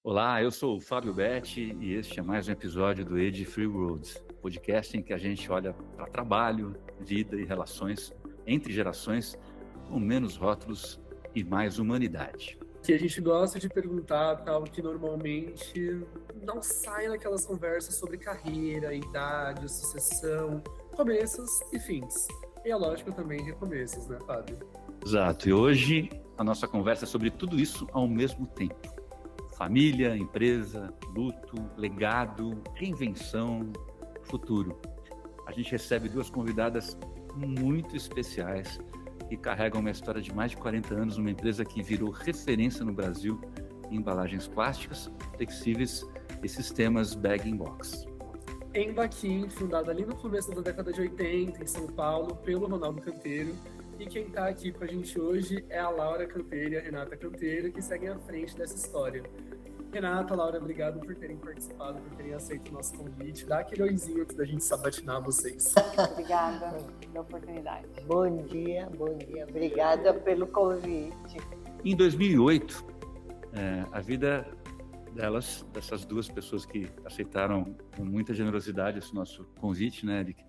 Olá, eu sou o Fábio Betti e este é mais um episódio do Age Free Roads, podcast em que a gente olha para trabalho, vida e relações entre gerações com menos rótulos e mais humanidade. Que a gente gosta de perguntar algo que normalmente não sai naquelas conversas sobre carreira, idade, sucessão, começos e fins. E é lógico também recomeços, né, Fábio? Exato, e hoje a nossa conversa é sobre tudo isso ao mesmo tempo. Família, empresa, luto, legado, reinvenção, futuro. A gente recebe duas convidadas muito especiais que carregam uma história de mais de 40 anos numa empresa que virou referência no Brasil em embalagens plásticas, flexíveis e sistemas bag-in-box. Embaquim, fundada ali no começo da década de 80, em São Paulo, pelo Ronaldo Canteiro. E quem está aqui com a gente hoje é a Laura Canteiro e a Renata Canteiro, que seguem à frente dessa história. Renata, Laura, obrigado por terem participado, por terem aceito o nosso convite. Dá aquele oizinho antes da gente sabatinar vocês. Obrigada pela oportunidade. Bom dia. Obrigada pelo convite. Em 2008, a vida dessas duas pessoas que aceitaram com muita generosidade esse nosso convite, né, Eric?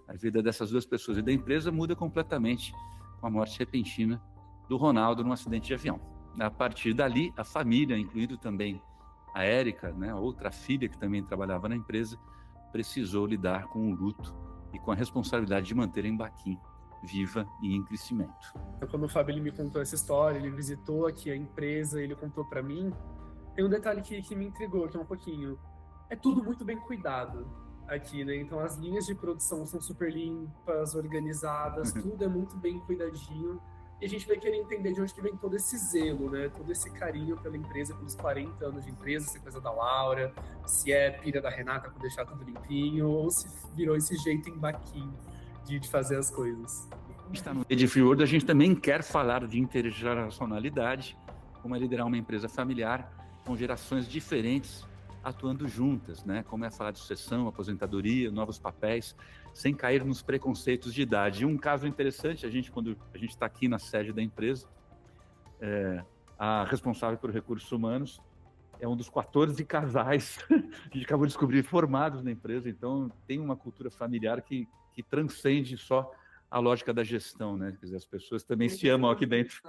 A vida dessas duas pessoas e da empresa muda completamente com a morte repentina do Ronaldo num acidente de avião. A partir dali, a família, incluindo também a Érica, né, outra filha que também trabalhava na empresa, precisou lidar com o luto e com a responsabilidade de manter a Embaquim viva e em crescimento. Quando o Fábio ele me contou essa história, ele visitou aqui a empresa, ele contou para mim, tem um detalhe que me intrigou, que é um pouquinho. É tudo muito bem cuidado aqui, né? Então as linhas de produção são super limpas, organizadas, tudo é muito bem cuidadinho. E a gente vai querer entender de onde que vem todo esse zelo, né? Todo esse carinho pela empresa, pelos 40 anos de empresa, se é coisa da Laura, se é pira da Renata por deixar tudo limpinho, ou se virou esse jeito embaquim de fazer as coisas. Está no Age Free World, a gente também quer falar de intergeracionalidade, como é liderar uma empresa familiar com gerações diferentes atuando juntas, né? Como é falar de sucessão, aposentadoria, novos papéis, sem cair nos preconceitos de idade. E um caso interessante, quando a gente está aqui na sede da empresa, a responsável por recursos humanos é um dos 14 casais que a gente acabou de descobrir formados na empresa, então tem uma cultura familiar que transcende só a lógica da gestão, né? Quer dizer, as pessoas também se amam aqui dentro.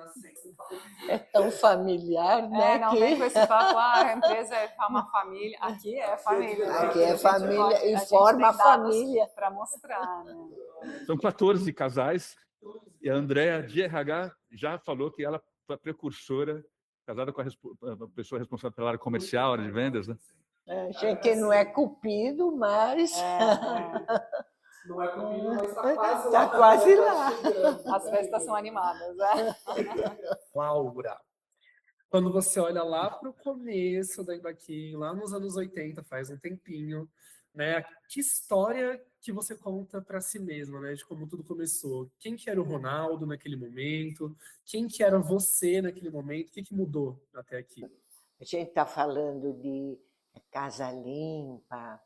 É tão familiar, né? Não vem com esse papo, a empresa é uma família. Aqui é família. Aqui é família e forma a família. Para mostrar, né? São 14 casais e a Andréa de RH já falou que ela foi a precursora, casada com a pessoa responsável pela área comercial, área de vendas, né? Achei que não é cupido, mas... Não é comigo, mas está quase lá. Está quase lá. As festas são animadas, né? Laura, quando você olha lá para o começo da Embaquim, lá nos anos 80, faz um tempinho, né? Que história que você conta para si mesma, né? De como tudo começou. Quem que era o Ronaldo naquele momento? Quem que era você naquele momento? O que mudou até aqui? A gente está falando de casa limpa,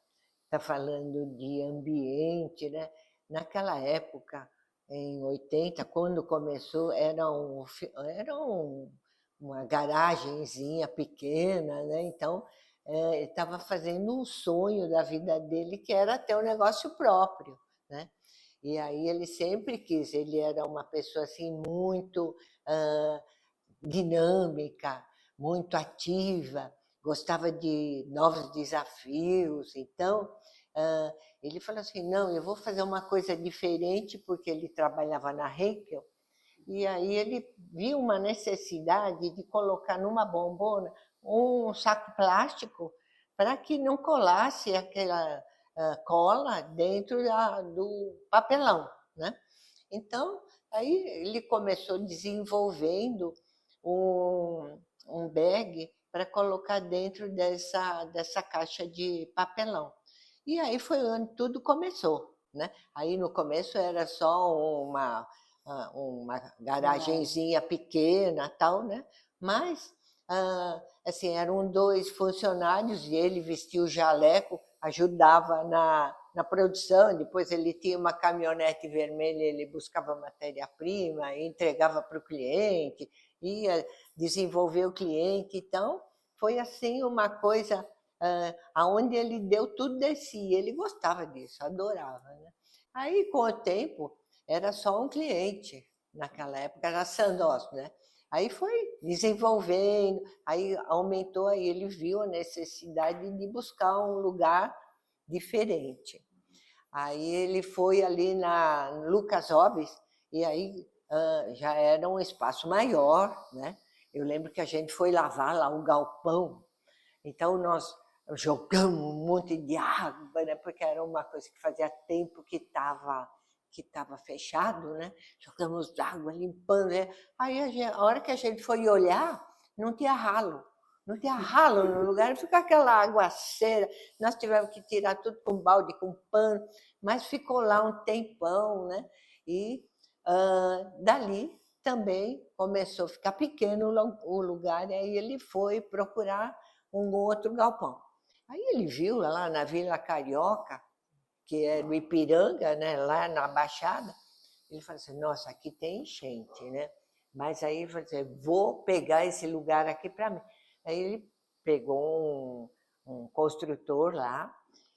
está falando de ambiente, né? Naquela época, em 80, quando começou, era uma garagenzinha pequena, né? Então, ele estava fazendo um sonho da vida dele, que era ter um negócio próprio, né? E aí ele sempre quis, ele era uma pessoa assim muito dinâmica, muito ativa, gostava de novos desafios. Então, ele falou assim, não, eu vou fazer uma coisa diferente, porque ele trabalhava na Henkel, e aí ele viu uma necessidade de colocar numa bombona um saco plástico para que não colasse aquela cola dentro do papelão, né? Então, aí ele começou desenvolvendo um bag para colocar dentro dessa caixa de papelão. E aí foi onde tudo começou, né? Aí no começo era só uma garagenzinha pequena, tal, né? Mas assim, eram 2 funcionários e ele vestia o jaleco, ajudava na produção. Depois ele tinha uma caminhonete vermelha, ele buscava matéria-prima, entregava para o cliente, ia desenvolver o cliente. Então, foi assim uma coisa aonde ele deu tudo de si. Ele gostava disso, adorava, né? Aí, com o tempo, era só um cliente. Naquela época era Sandoz, né? Aí foi desenvolvendo, aí aumentou, aí ele viu a necessidade de buscar um lugar diferente. Aí ele foi ali na Lucas Hobbies, e aí já era um espaço maior, né? Eu lembro que a gente foi lavar lá um galpão, então nós jogamos um monte de água, né? Porque era uma coisa que fazia tempo que estava fechado, né? Jogamos água, limpando, né? Aí a hora que a gente foi olhar, não tinha ralo. Não tinha ralo no lugar, ficou aquela aguaceira. Nós tivemos que tirar tudo com balde, com pano, mas ficou lá um tempão, né? E dali também começou a ficar pequeno o lugar, e aí ele foi procurar um outro galpão. Aí ele viu lá na Vila Carioca, que é no Ipiranga, né, lá na Baixada, ele falou assim, nossa, aqui tem enchente, né? Mas aí ele falou assim, vou pegar esse lugar aqui para mim. Aí ele pegou um construtor lá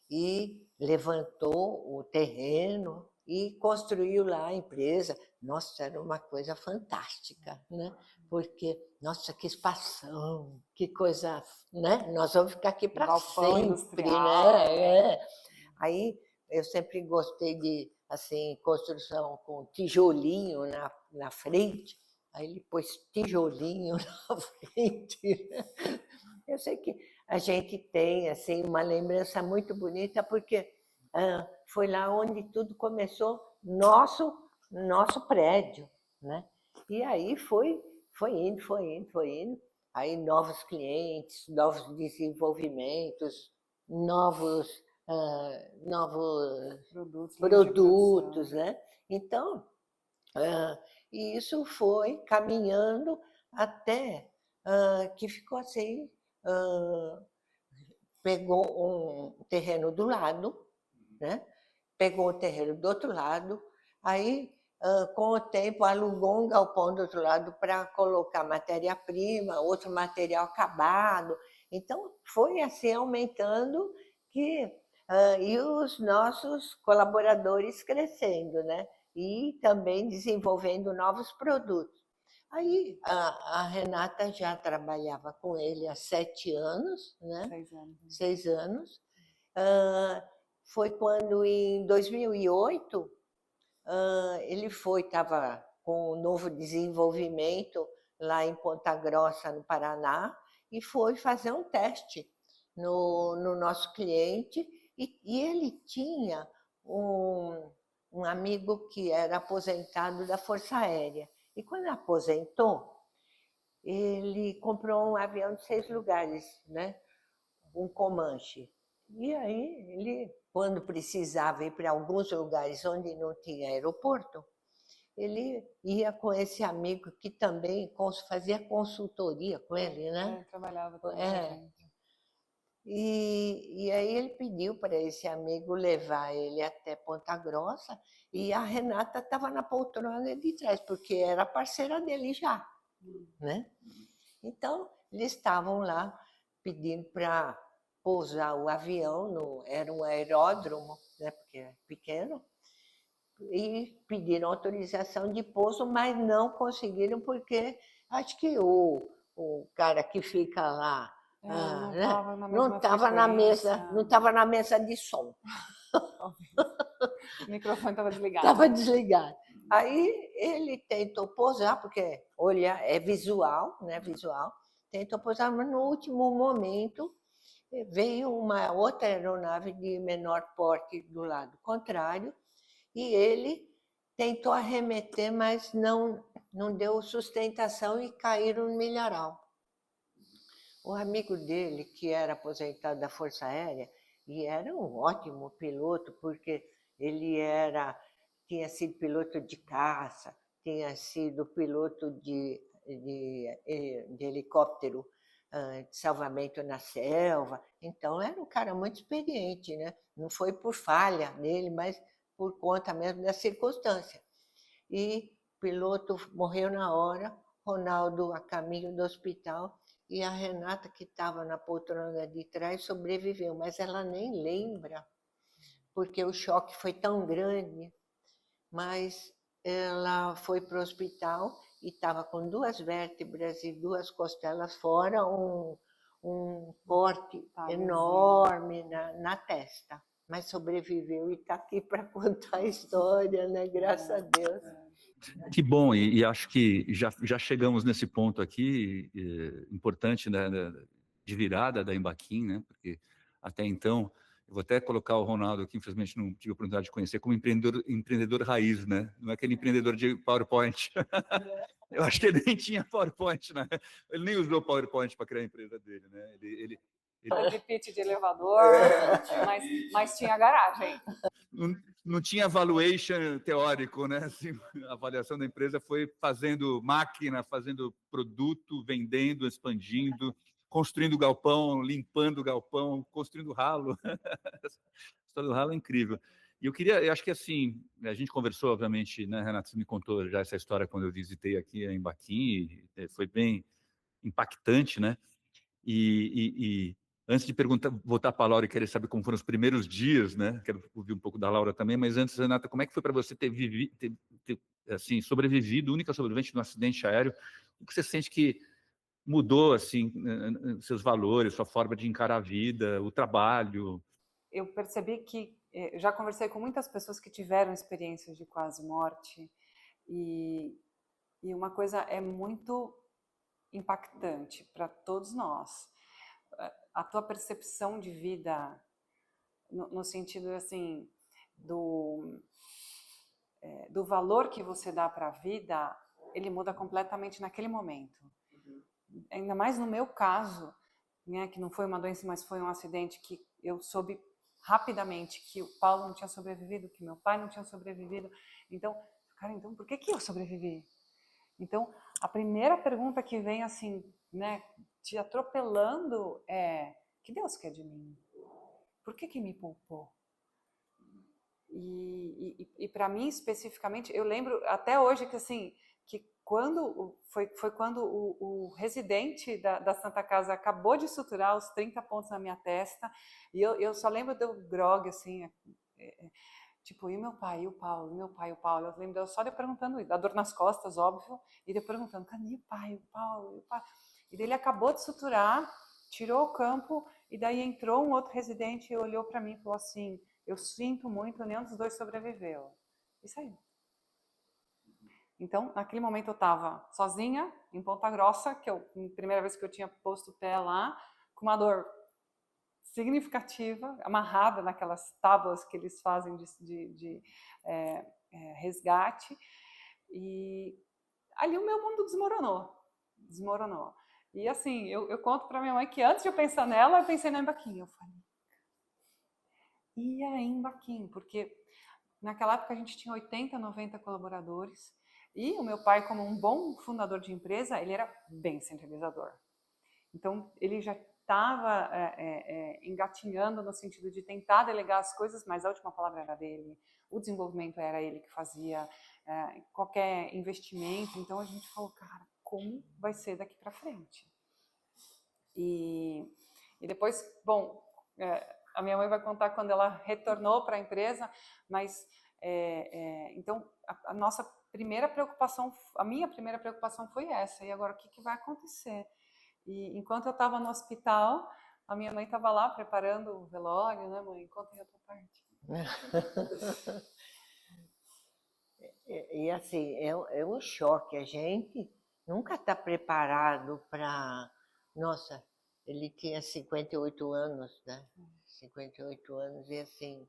e levantou o terreno e construiu lá a empresa. Nossa, era uma coisa fantástica, né? Porque, nossa, que espação, que coisa, né? Nós vamos ficar aqui para sempre, né? Aí eu sempre gostei de assim construção com tijolinho na frente. Aí ele pôs tijolinho na frente. Eu sei que a gente tem assim uma lembrança muito bonita porque foi lá onde tudo começou, nosso prédio, né? E aí foi indo. Aí novos clientes, novos desenvolvimentos, novos produtos, né? Então, e isso foi caminhando até que ficou assim, pegou um terreno do lado, né? Pegou o terreno do outro lado, aí com o tempo alugou um galpão do outro lado para colocar matéria-prima, outro material acabado. Então foi assim aumentando e os nossos colaboradores crescendo, né? E também desenvolvendo novos produtos. Aí a Renata já trabalhava com ele há 7 anos, né? 6 anos. Foi quando, em 2008, ele estava com um novo desenvolvimento lá em Ponta Grossa, no Paraná, e foi fazer um teste no nosso cliente, e ele tinha um amigo que era aposentado da Força Aérea. E quando aposentou, ele comprou um avião de 6 lugares, né? Um Comanche. E aí ele, quando precisava ir para alguns lugares onde não tinha aeroporto, ele ia com esse amigo que também fazia consultoria com ele, né? Trabalhava com ele. E aí ele pediu para esse amigo levar ele até Ponta Grossa, e a Renata estava na poltrona de trás, porque era parceira dele já, né? Então, eles estavam lá pedindo para pousar o avião, era um aeródromo, né, porque é pequeno, e pediram autorização de pouso, mas não conseguiram, porque acho que o cara que fica lá não estava na mesa de som. O microfone estava desligado. Estava desligado. Aí ele tentou pousar, porque olhar é visual, né? Visual. Tentou pousar, mas no último momento veio uma outra aeronave de menor porte do lado contrário, e ele tentou arremeter, mas não deu sustentação e caíram no milharal. O amigo dele, que era aposentado da Força Aérea, e era um ótimo piloto, porque ele tinha sido piloto de caça, tinha sido piloto de helicóptero de salvamento na selva. Então, era um cara muito experiente, né? Não foi por falha dele, mas por conta mesmo da circunstância. E o piloto morreu na hora, Ronaldo, a caminho do hospital, e a Renata, que estava na poltrona de trás, sobreviveu, mas ela nem lembra, porque o choque foi tão grande, mas ela foi para o hospital e estava com 2 vértebras e 2 costelas fora, um corte enorme na testa. Mas sobreviveu e está aqui para contar a história, né? Graças a Deus. Que bom, e acho que já chegamos nesse ponto aqui, importante, né, de virada da Embaquim, né? Porque até então, eu vou até colocar o Ronaldo aqui, infelizmente não tive a oportunidade de conhecer, como empreendedor raiz, né? Não é aquele empreendedor de PowerPoint. Eu acho que ele nem tinha PowerPoint, né? Ele nem usou PowerPoint para criar a empresa dele, né? Ele de pitch de elevador, mas tinha garagem. não tinha valuation teórico, né? Assim, a avaliação da empresa foi fazendo máquina, fazendo produto, vendendo, expandindo, construindo galpão, limpando galpão, construindo ralo. A história do ralo é incrível. E eu acho que assim, a gente conversou, obviamente, né, Renato, você me contou já essa história quando eu visitei aqui em Baquim, foi bem impactante, né? E antes de voltar para a Laura e querer saber como foram os primeiros dias, né? Quero ouvir um pouco da Laura também, mas antes, Renata, como é que foi para você ter assim, sobrevivido, única sobrevivente de um acidente aéreo? O que você sente que mudou, assim, seus valores, sua forma de encarar a vida, o trabalho? Eu percebi que já conversei com muitas pessoas que tiveram experiências de quase morte e uma coisa é muito impactante para todos nós. A tua percepção de vida, no sentido assim, do valor que você dá para a vida, ele muda completamente naquele momento. Ainda mais no meu caso, né, que não foi uma doença, mas foi um acidente que eu soube rapidamente que o Paulo não tinha sobrevivido, que meu pai não tinha sobrevivido. Então, cara, então por que eu sobrevivi? Então, a primeira pergunta que vem assim, né, te atropelando é: que Deus quer de mim? Por que me poupou? E para mim especificamente, eu lembro até hoje que assim, que quando foi quando o residente da Santa Casa acabou de suturar os 30 pontos na minha testa, e eu só lembro do grog assim, tipo, e meu pai, e o Paulo, meu pai, e o Paulo. Eu lembro só de eu perguntando isso, da dor nas costas, óbvio, e de eu perguntando: cadê o pai, o Paulo, e o pai? E daí ele acabou de suturar, tirou o campo, e daí entrou um outro residente e olhou para mim e falou assim: eu sinto muito, nenhum dos dois sobreviveu. E saiu. Então, naquele momento eu estava sozinha, em Ponta Grossa, a primeira vez que eu tinha posto o pé lá, com uma dor significativa, amarrada naquelas tábuas que eles fazem de resgate. E ali o meu mundo desmoronou. E assim, eu conto para minha mãe que antes de eu pensar nela, eu pensei na Embaquim. Eu falei, e a Embaquim? Porque naquela época a gente tinha 80, 90 colaboradores, e o meu pai, como um bom fundador de empresa, ele era bem centralizador. Então, ele já estava engatinhando no sentido de tentar delegar as coisas, mas a última palavra era dele, o desenvolvimento era ele que fazia, qualquer investimento. Então, a gente falou, cara, como vai ser daqui para frente? E depois, bom, a minha mãe vai contar quando ela retornou para a empresa, mas então a nossa primeira preocupação, a minha primeira preocupação foi essa. E agora o que vai acontecer? E enquanto eu estava no hospital, a minha mãe estava lá preparando o velório, né, mãe? Conta aí a tua parte. E assim, é um choque. A gente nunca está preparado para... Nossa, ele tinha 58 anos, né? 58 anos, e assim,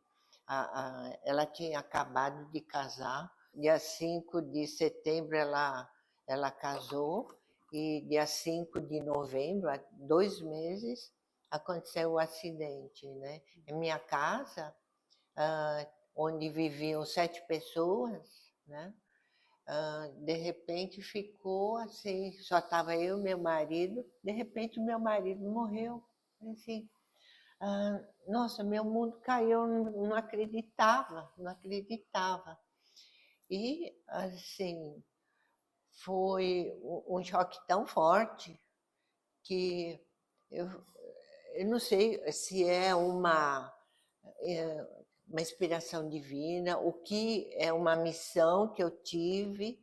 ela tinha acabado de casar. Dia 5 de setembro ela casou, e dia 5 de novembro, há 2 meses, aconteceu o acidente, né? Em minha casa, onde viviam 7 pessoas, né? De repente ficou assim, só estava eu e meu marido, de repente o meu marido morreu. Assim, nossa, meu mundo caiu, não acreditava. E assim, foi um choque tão forte que eu, eu não sei se é uma inspiração divina, o que é uma missão que eu tive.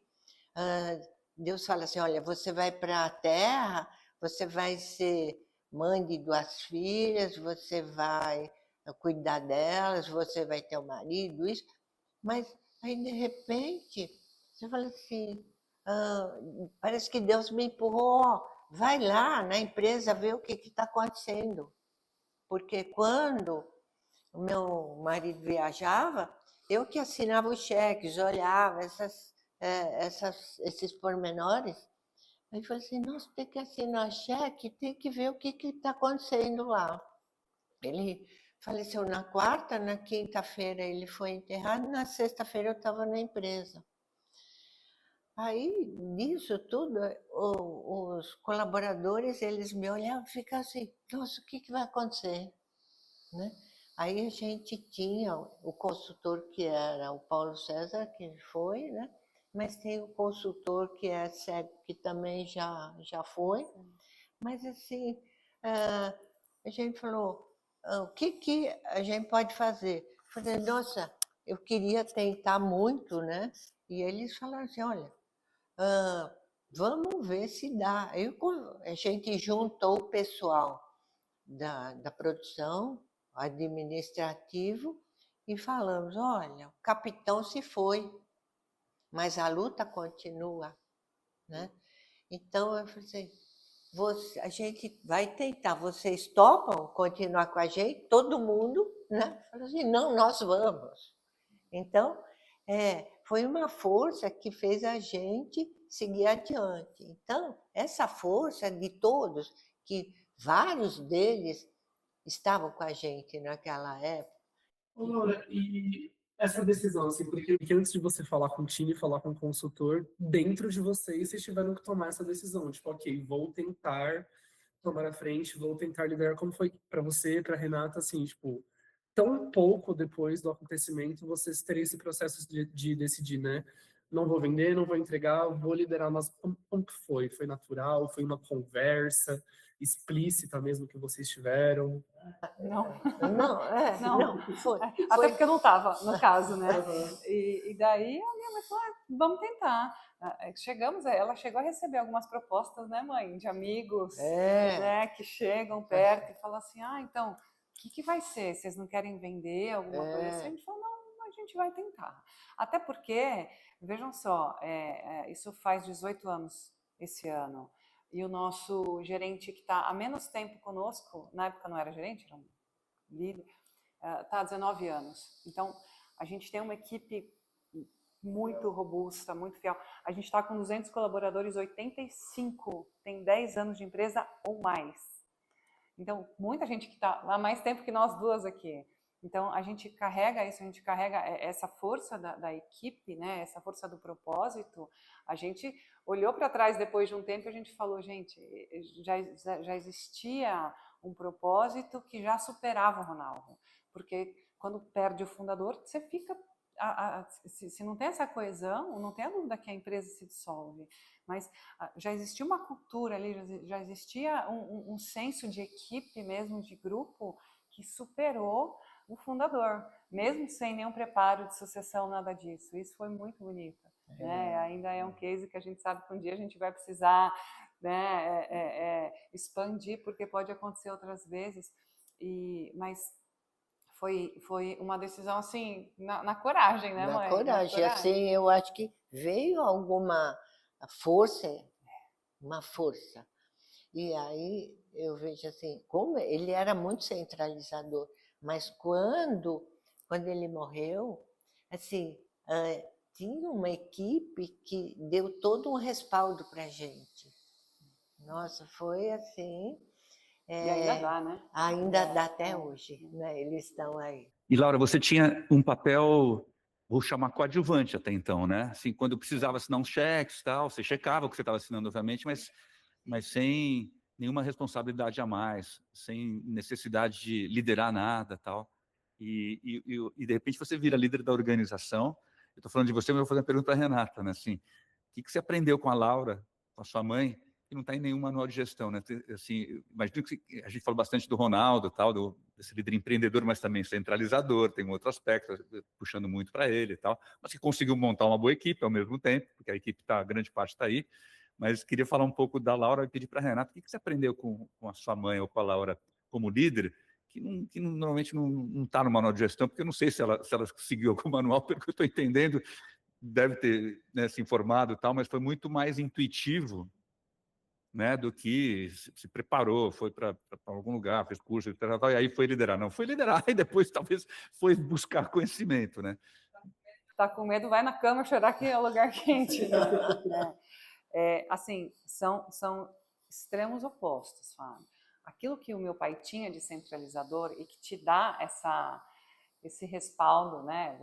Deus fala assim, olha, você vai para a terra, você vai ser mãe de 2 filhas, você vai cuidar delas, você vai ter um marido, isso. Mas aí, de repente, você fala assim, parece que Deus me empurrou, ó, vai lá na empresa ver o que está acontecendo. Porque quando o meu marido viajava, eu que assinava os cheques, olhava esses pormenores. Aí eu falei assim, nossa, tem que assinar cheque, tem que ver o que está acontecendo lá. Ele faleceu na quarta, na quinta-feira ele foi enterrado, na sexta-feira eu estava na empresa. Aí, nisso tudo, os colaboradores, eles me olhavam e ficavam assim, nossa, o que vai acontecer? Né? Aí a gente tinha o consultor que era o Paulo César, que foi, né? Mas tem o consultor que é cego, que também já foi. Mas assim, a gente falou, o que a gente pode fazer? Eu falei, nossa, eu queria tentar muito, né? E eles falaram assim, olha, vamos ver se dá. A gente juntou o pessoal da produção, administrativo, e falamos, olha, o capitão se foi, mas a luta continua, né? Então, eu falei assim, a gente vai tentar, vocês topam continuar com a gente? Todo mundo, né? Falou assim, não, nós vamos. Então, foi uma força que fez a gente seguir adiante. Então, essa força de todos, que vários deles estavam com a gente naquela época. Ô, Laura, e essa decisão, assim, porque antes de você falar com o time, falar com o consultor, dentro de vocês tiveram que tomar essa decisão, tipo, ok, vou tentar tomar a frente, vou tentar liderar. Como foi para você, para Renata, assim, tipo, tão pouco depois do acontecimento, vocês terem esse processo de decidir, né? Não vou vender, não vou entregar, vou liderar, mas como que foi? Foi natural? Foi uma conversa explícita mesmo que vocês tiveram? Não. Não, foi. Até porque eu não estava, no caso, né? Uhum. E daí a minha mãe falou, vamos tentar. Chegamos, ela chegou a receber algumas propostas, né, mãe? De amigos, né, que chegam perto e falam assim, então, o que vai ser? Vocês não querem vender alguma coisa assim? A gente falou, não, a gente vai tentar. Até porque, vejam só, isso faz 18 anos esse ano. E o nosso gerente que está há menos tempo conosco, na época não era gerente, era um líder, está há 19 anos. Então, a gente tem uma equipe muito robusta, muito fiel. A gente está com 200 colaboradores, 85 tem 10 anos de empresa ou mais. Então, muita gente que está há mais tempo que nós duas aqui. Então, a gente carrega isso, a gente carrega essa força da equipe, né? Essa força do propósito. A gente olhou para trás depois de um tempo e a gente falou, gente, já existia um propósito que já superava o Ronaldo. Porque quando perde o fundador, você fica... se não tem essa coesão, não tem a dúvida que a empresa se dissolve. Mas já existia uma cultura ali, já existia um senso de equipe mesmo, de grupo, que superou o fundador, mesmo sem nenhum preparo de sucessão, nada disso. Isso foi muito bonito. Né? Ainda é um case que a gente sabe que um dia a gente vai precisar, né, expandir, porque pode acontecer outras vezes. Mas foi uma decisão assim, na coragem, né, mãe? Na coragem. Assim, eu acho que veio alguma força, uma força. E aí eu vejo assim, como ele era muito centralizador, mas quando ele morreu, assim, tinha uma equipe que deu todo um respaldo para a gente. Nossa, foi assim... E ainda dá, né? Ainda dá até hoje, né? Eles estão aí. E, Laura, você tinha um papel, vou chamar coadjuvante até então, né? Assim, quando precisava assinar uns cheques, tal, você checava o que você estava assinando, obviamente, mas sem nenhuma responsabilidade a mais, sem necessidade de liderar nada, tal. E de repente você vira líder da organização. Eu estou falando de você, mas eu vou fazer uma pergunta para a Renata, né? Assim, o que você aprendeu com a Laura, com a sua mãe, que não está em nenhum manual de gestão, né? Assim, imagino que a gente falou bastante do Ronaldo, tal, desse líder empreendedor, mas também centralizador, tem um outro aspecto, puxando muito para ele e tal, mas que conseguiu montar uma boa equipe ao mesmo tempo, porque a equipe tá, a grande parte está aí. Mas queria falar um pouco da Laura e pedir para a Renata, o que você aprendeu com a sua mãe ou com a Laura como líder, normalmente não está no manual de gestão, porque eu não sei se ela seguiu algum manual, pelo que eu estou entendendo, deve ter, né, se informado e tal, mas foi muito mais intuitivo, né, do que se preparou, foi para algum lugar, fez curso, etc, e aí foi liderar. Não, foi liderar e depois talvez foi buscar conhecimento, né? Tá com medo, vai na cama chorar que é o lugar quente. Assim, são extremos opostos, Fábio. Aquilo que o meu pai tinha de centralizador e que te dá esse respaldo, né?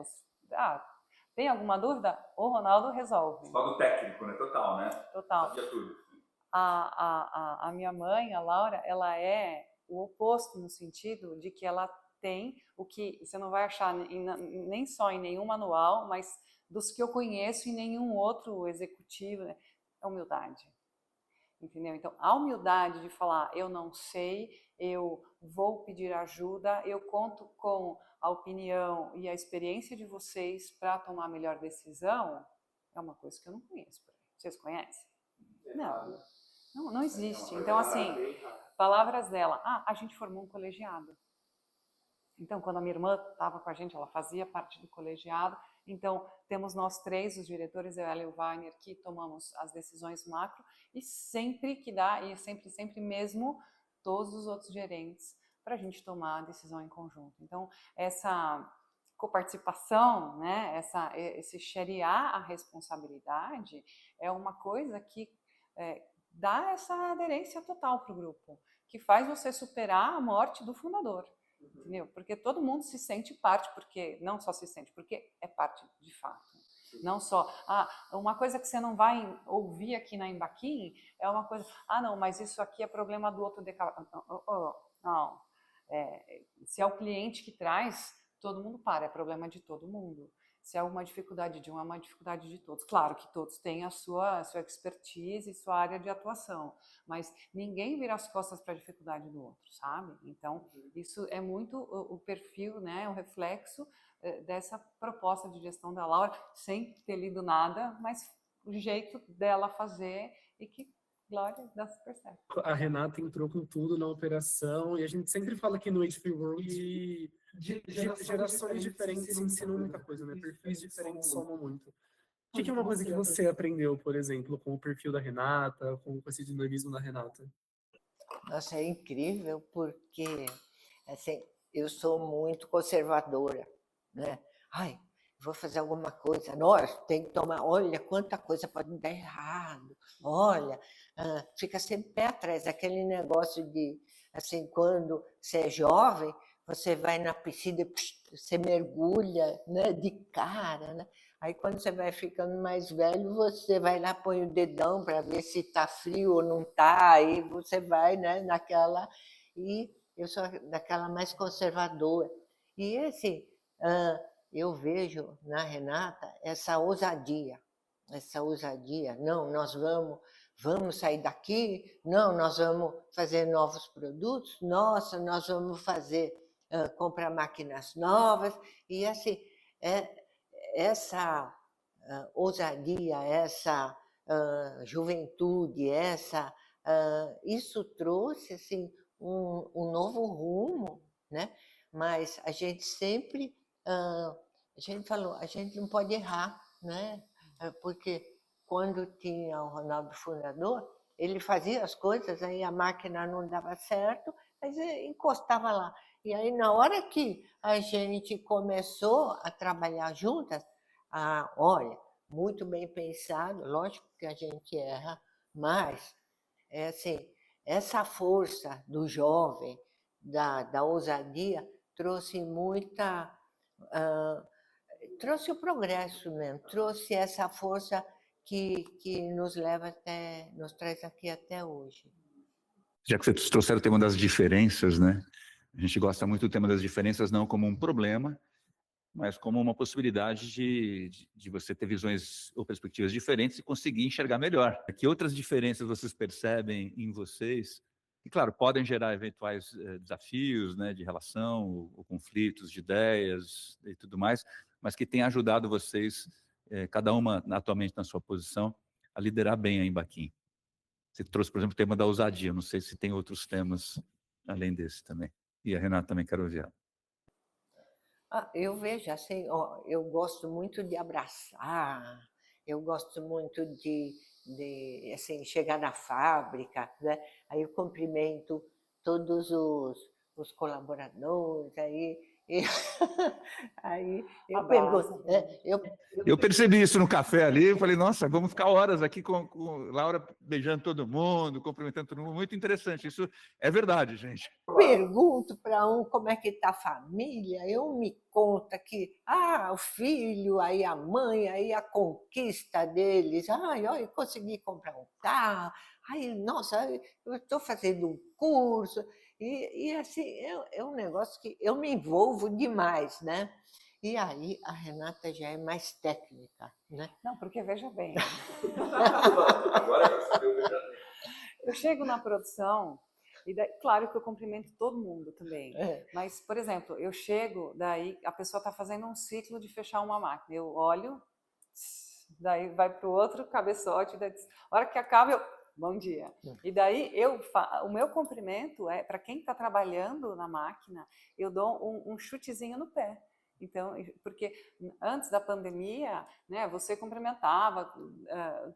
Tem alguma dúvida? O Ronaldo resolve. Respaldo técnico, né? Total, né? Total. Sabia tudo. A minha mãe, a Laura, ela é o oposto no sentido de que ela tem o que você não vai achar nem só em nenhum manual, mas dos que eu conheço em nenhum outro executivo, né? É humildade. Entendeu? Então, a humildade de falar, eu não sei, eu vou pedir ajuda, eu conto com a opinião e a experiência de vocês para tomar a melhor decisão, é uma coisa que eu não conheço. Vocês conhecem? Não existe. Então, assim, palavras dela, a gente formou um colegiado. Então, quando a minha irmã estava com a gente, ela fazia parte do colegiado. Então, temos nós três, os diretores, eu, ela e o Wagner, que tomamos as decisões macro, e sempre que dá, e sempre mesmo, todos os outros gerentes, para a gente tomar a decisão em conjunto. Então, essa coparticipação, né, esse sharear a responsabilidade, é uma coisa que dá essa aderência total para o grupo, que faz você superar a morte do fundador. Entendeu? Porque todo mundo se sente parte, porque não só se sente, porque é parte de fato. Não só, uma coisa que você não vai ouvir aqui na Embaquim é uma coisa, não, mas isso aqui é problema do outro não. Se é o cliente que traz, todo mundo para, é problema de todo mundo. Se é uma dificuldade de um, é uma dificuldade de todos. Claro que todos têm a sua expertise e sua área de atuação, mas ninguém vira as costas para a dificuldade do outro, sabe? Então, isso é muito o perfil, né, o reflexo dessa proposta de gestão da Laura, sem ter lido nada, mas o jeito dela fazer e que, glória, dá super certo. A Renata entrou com tudo na operação, e a gente sempre fala aqui no HP World gerações diferentes ensinam muita coisa, né? Perfis diferentes somam muito. O que é uma coisa que você aprendeu, por exemplo, com o perfil da Renata, com esse dinamismo da Renata? Nossa, é incrível, porque assim, eu sou muito conservadora, né? Vou fazer alguma coisa, nós tem que tomar, olha quanta coisa pode dar errado, olha, fica sempre pé atrás, aquele negócio de, assim, quando você é jovem, você vai na piscina, você mergulha, né, de cara, né? Aí quando você vai ficando mais velho, você vai lá, põe o dedão para ver se está frio ou não está, aí você vai, né, naquela, e eu sou daquela mais conservadora. E assim, eu vejo na Renata essa ousadia, não, nós vamos sair daqui, não, nós vamos fazer novos produtos, nossa, nós vamos fazer, comprar máquinas novas, e assim, essa ousadia, essa juventude, isso trouxe assim, um novo rumo, né? Mas a gente sempre, a gente falou, a gente não pode errar, né? Porque quando tinha o Ronaldo fundador, ele fazia as coisas, aí a máquina não dava certo, mas encostava lá. E aí, na hora que a gente começou a trabalhar juntas, olha, muito bem pensado, lógico que a gente erra, mas assim, essa força do jovem, da ousadia, trouxe trouxe o progresso mesmo, trouxe essa força que nos traz aqui até hoje. Já que vocês trouxeram o tema das diferenças, né? A gente gosta muito do tema das diferenças não como um problema, mas como uma possibilidade de você ter visões ou perspectivas diferentes e conseguir enxergar melhor. Que outras diferenças vocês percebem em vocês? E, claro, podem gerar eventuais desafios, né, de relação, ou conflitos de ideias e tudo mais, mas que tem ajudado vocês, cada uma atualmente na sua posição, a liderar bem a Embaquim. Você trouxe, por exemplo, o tema da ousadia. Não sei se tem outros temas além desse também. E a Renata também quero ouvir. Eu vejo assim, ó, eu gosto muito de abraçar, eu gosto muito de assim, chegar na fábrica, né? Aí eu cumprimento todos os colaboradores, e- aí eu Abraço. pergunto, né? Eu percebi isso no café ali, eu falei, nossa, vamos ficar horas aqui com Laura beijando todo mundo, cumprimentando todo mundo, muito interessante, isso é verdade, gente. Pergunto para um como é que está a família, me conta que o filho, aí a mãe, aí a conquista deles, olha, eu consegui comprar um carro, nossa, eu estou fazendo um curso, e assim, é um negócio que eu me envolvo demais, né? E aí a Renata já é mais técnica, né? Não, porque veja bem, Agora eu vejo. eu chego na produção e daí, claro que eu cumprimento todo mundo também. Mas, por exemplo, eu chego, daí a pessoa está fazendo um ciclo de fechar uma máquina. Eu olho, daí vai para o outro cabeçote, daí, a hora que acaba, eu... Bom dia. E daí o meu cumprimento é para quem está trabalhando na máquina, eu dou um chutezinho no pé. Então, porque antes da pandemia, né, você cumprimentava,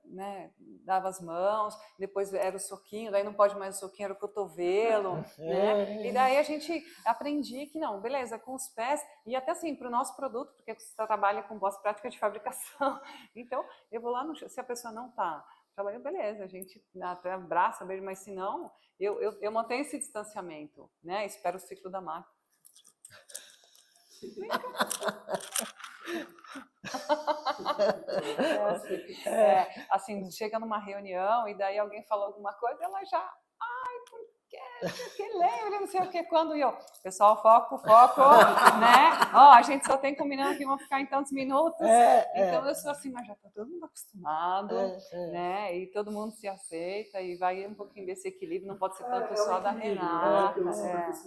né, dava as mãos, depois era o soquinho, daí não pode mais o soquinho, era o cotovelo, né? E daí a gente aprendia que não, beleza, com os pés, e até assim, para o nosso produto, porque você trabalha com boas práticas de fabricação, então eu vou lá, se a pessoa não está trabalhando, beleza, a gente até abraça, beijo, mas se não, eu mantenho esse distanciamento, né? Espero o ciclo da máquina. Assim, chega numa reunião e daí alguém falou alguma coisa, ela já, porque lembra, não sei o que, quando eu, pessoal, foco, né? A gente só tem combinando que vão ficar em tantos minutos. Então eu sou assim, mas já está todo mundo acostumado, né? E todo mundo se aceita e vai um pouquinho desse equilíbrio, não pode ser tanto só da Renata.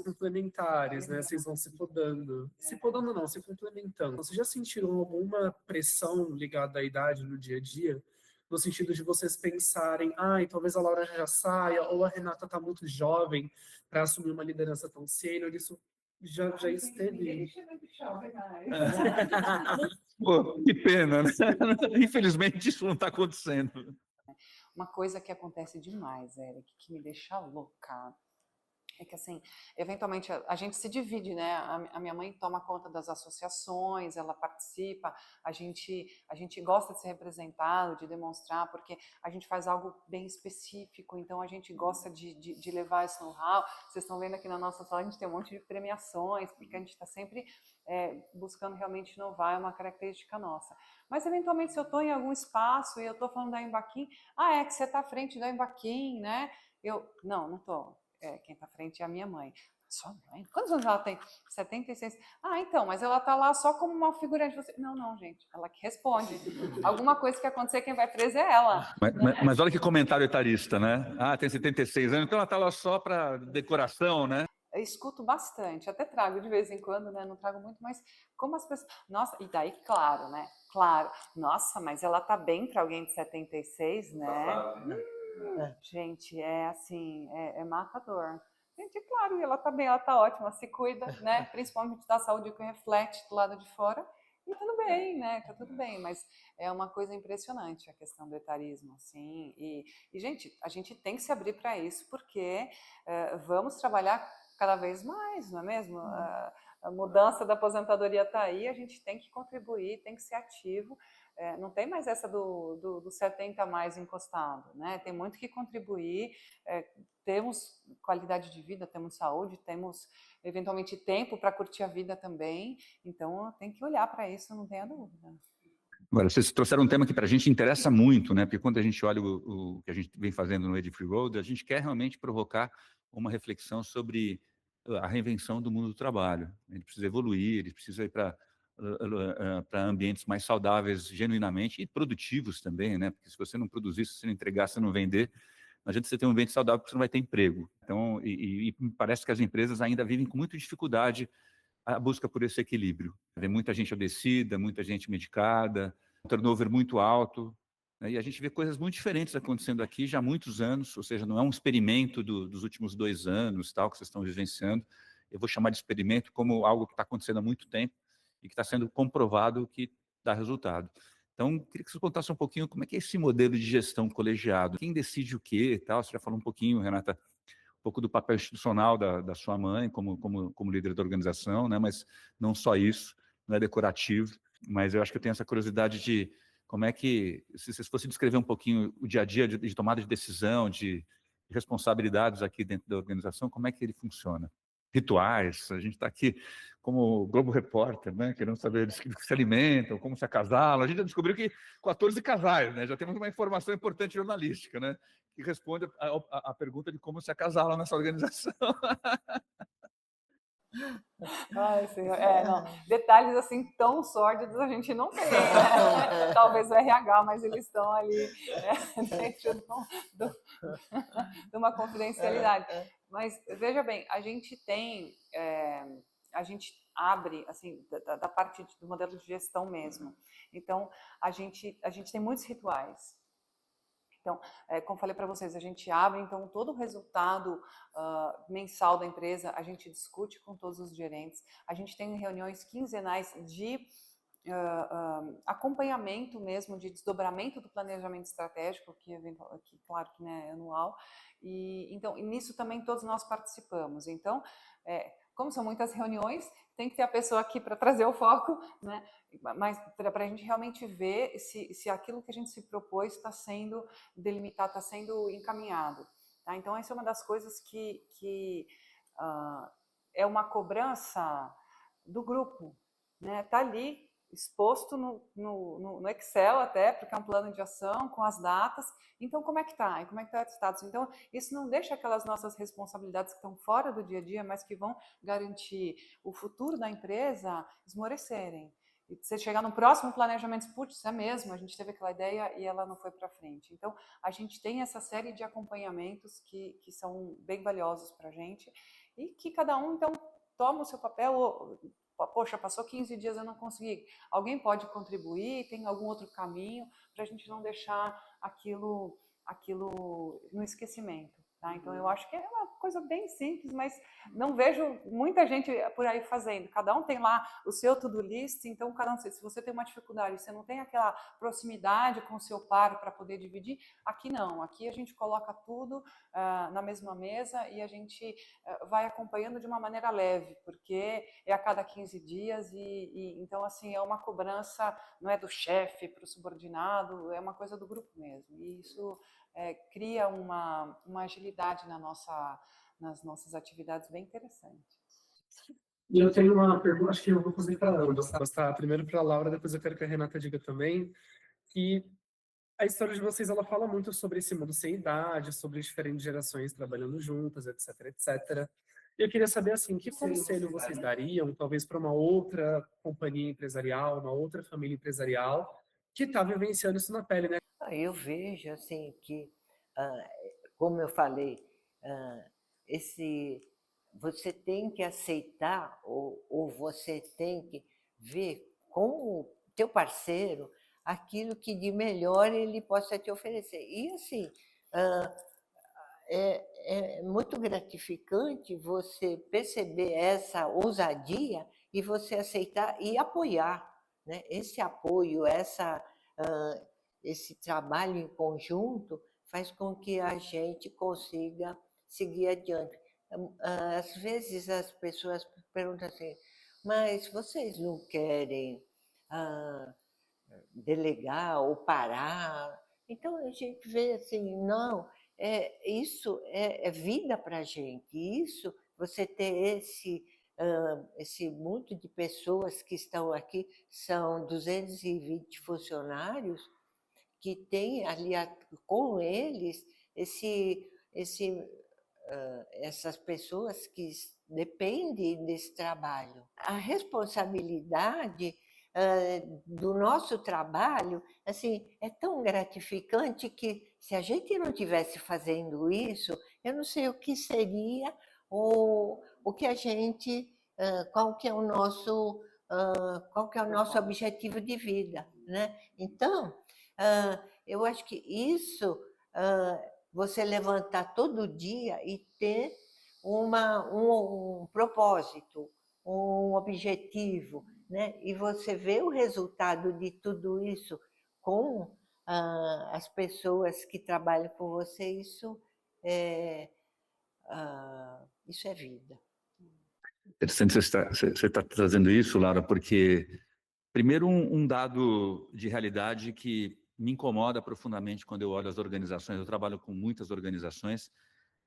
Complementares, né? Vocês vão se podando. Se podando não, se complementando. Vocês já sentiram alguma pressão ligada à idade no dia a dia? No sentido de vocês pensarem, talvez a Laura já saia, ou a Renata está muito jovem para assumir uma liderança tão sênior, isso já esteve. Pô, que pena, né? Infelizmente isso não está acontecendo. Uma coisa que acontece demais, Eric, que me deixa louca, é que assim, eventualmente a gente se divide, né? A minha mãe toma conta das associações, ela participa, a gente gosta de ser representado, de demonstrar, porque a gente faz algo bem específico, então a gente gosta de levar esse know-how. Vocês estão vendo aqui na nossa sala, a gente tem um monte de premiações, porque a gente está sempre buscando realmente inovar, é uma característica nossa. Mas eventualmente se eu estou em algum espaço e eu estou falando da Embaquim, é que você está à frente da Embaquim, né? Não estou. Quem está à frente é a minha mãe. Sua mãe? Quantos anos ela tem? 76. Então, mas ela está lá só como uma figurante. Não, gente, ela que responde. Alguma coisa que acontecer, quem vai preso é ela. Mas olha que comentário etarista, né? Tem 76 anos, então ela está lá só para decoração, né? Eu escuto bastante, até trago de vez em quando, né? Não trago muito, mas como as pessoas... Nossa, e daí, claro, né? Claro. Nossa, mas ela tá bem para alguém de 76, né? Gente, é assim, é matador. Gente, claro, ela tá bem, ela tá ótima, se cuida, né? Principalmente da saúde que reflete do lado de fora. E tudo bem, né? Tá tudo bem, mas é uma coisa impressionante a questão do etarismo, assim. E gente, a gente tem que se abrir para isso, porque vamos trabalhar cada vez mais, não é mesmo? A mudança da aposentadoria está aí, a gente tem que contribuir, tem que ser ativo. Não tem mais essa do 70 mais encostado, né? Tem muito que contribuir, temos qualidade de vida, temos saúde, temos eventualmente tempo para curtir a vida também, então tem que olhar para isso, não tenha dúvida. Agora, vocês trouxeram um tema que para a gente interessa muito, né? Porque quando a gente olha o que a gente vem fazendo no Ed Free Road, a gente quer realmente provocar uma reflexão sobre a reinvenção do mundo do trabalho. Ele precisa evoluir, ele precisa ir para para ambientes mais saudáveis, genuinamente, e produtivos também, né? Porque se você não produzir, se você não entregar, se você não vender, não adianta você ter um ambiente saudável porque você não vai ter emprego. Então, e me parece que as empresas ainda vivem com muita dificuldade a busca por esse equilíbrio. Vê muita gente adoecida, muita gente medicada, um turnover muito alto, né? E a gente vê coisas muito diferentes acontecendo aqui já há muitos anos, ou seja, não é um experimento dos últimos 2 anos, tal, que vocês estão vivenciando. Eu vou chamar de experimento como algo que está acontecendo há muito tempo e que está sendo comprovado que dá resultado. Então, queria que você contasse um pouquinho como é que é esse modelo de gestão colegiado. Quem decide o quê e tal? Você já falou um pouquinho, Renata, um pouco do papel institucional da sua mãe como líder da organização, né? Mas não só isso, não é decorativo, mas eu acho que eu tenho essa curiosidade de como é que, se vocês fossem descrever um pouquinho o dia a dia de tomada de decisão, de responsabilidades aqui dentro da organização, como é que ele funciona? Rituais, a gente está aqui como Globo Repórter, né? Querendo saber do que se alimentam, como se acasalam. A gente já descobriu que 14 casais, né? Já temos uma informação importante jornalística, né? Que responde a pergunta de como se acasalam nessa organização. Ai, senhor. Não. Detalhes assim tão sórdidos a gente não tem, né? Talvez o RH, mas eles estão ali dentro de uma confidencialidade. Mas veja bem, a gente tem, a gente abre assim da parte do modelo de gestão mesmo. Então a gente tem muitos rituais. Então, como falei para vocês, a gente abre, então, todo o resultado mensal da empresa, a gente discute com todos os gerentes, a gente tem reuniões quinzenais de acompanhamento mesmo, de desdobramento do planejamento estratégico, que claro que não é anual, e então, nisso também todos nós participamos. Então, como são muitas reuniões, tem que ter a pessoa aqui para trazer o foco, né? Mas para a gente realmente ver se aquilo que a gente se propôs está sendo delimitado, está sendo encaminhado. Tá? Então, essa é uma das coisas que é uma cobrança do grupo. Né? Tá ali exposto no Excel até, porque é um plano de ação com as datas. Então, como é que está? E como é que está o status? Então, isso não deixa aquelas nossas responsabilidades que estão fora do dia a dia, mas que vão garantir o futuro da empresa esmorecerem. E você chegar no próximo planejamento, putz, é mesmo, a gente teve aquela ideia e ela não foi para frente. Então, a gente tem essa série de acompanhamentos que são bem valiosos para a gente e que cada um, então, toma o seu papel. Poxa, passou 15 dias, eu não consegui. Alguém pode contribuir? Tem algum outro caminho para a gente não deixar aquilo no esquecimento? Tá? Então, eu acho que é uma coisa bem simples, mas não vejo muita gente por aí fazendo. Cada um tem lá o seu to-do list, então, cada um, se você tem uma dificuldade, você não tem aquela proximidade com o seu par para poder dividir, aqui não. Aqui a gente coloca tudo na mesma mesa e a gente vai acompanhando de uma maneira leve, porque é a cada 15 dias e então, assim, é uma cobrança, não é do chefe para o subordinado, é uma coisa do grupo mesmo. E isso cria uma agilidade nas nossas atividades bem interessante. E eu tenho uma pergunta, acho que eu vou fazer para ambos. Tá? Primeiro para a Laura, depois eu quero que a Renata diga também, que a história de vocês, ela fala muito sobre esse mundo sem idade, sobre diferentes gerações trabalhando juntas, etc, etc. E eu queria saber, assim, que conselho vocês dariam, talvez para uma outra companhia empresarial, uma outra família empresarial, que está vivenciando isso na pele, né? Eu vejo, assim, que, como eu falei, você tem que aceitar ou você tem que ver com o teu parceiro aquilo que de melhor ele possa te oferecer. E, assim, é muito gratificante você perceber essa ousadia e você aceitar e apoiar, né? Esse apoio, esse trabalho em conjunto faz com que a gente consiga seguir adiante. Às vezes as pessoas perguntam assim, mas vocês não querem delegar ou parar? Então a gente vê assim, não, isso é vida para a gente, isso, você ter esse mundo de pessoas que estão aqui, são 220 funcionários, que tem ali com eles esse essas pessoas que dependem desse trabalho. A responsabilidade do nosso trabalho, assim, é tão gratificante que se a gente não tivesse fazendo isso, eu não sei o que seria ou o que a gente, qual que é o nosso, qual que é o nosso objetivo de vida, né? Então, eu acho que isso, você levantar todo dia e ter um propósito, um objetivo, né? E você vê o resultado de tudo isso com as pessoas que trabalham com você, isso é vida. Interessante você está trazendo isso, Laura, porque, primeiro, um dado de realidade que me incomoda profundamente quando eu olho as organizações. Eu trabalho com muitas organizações.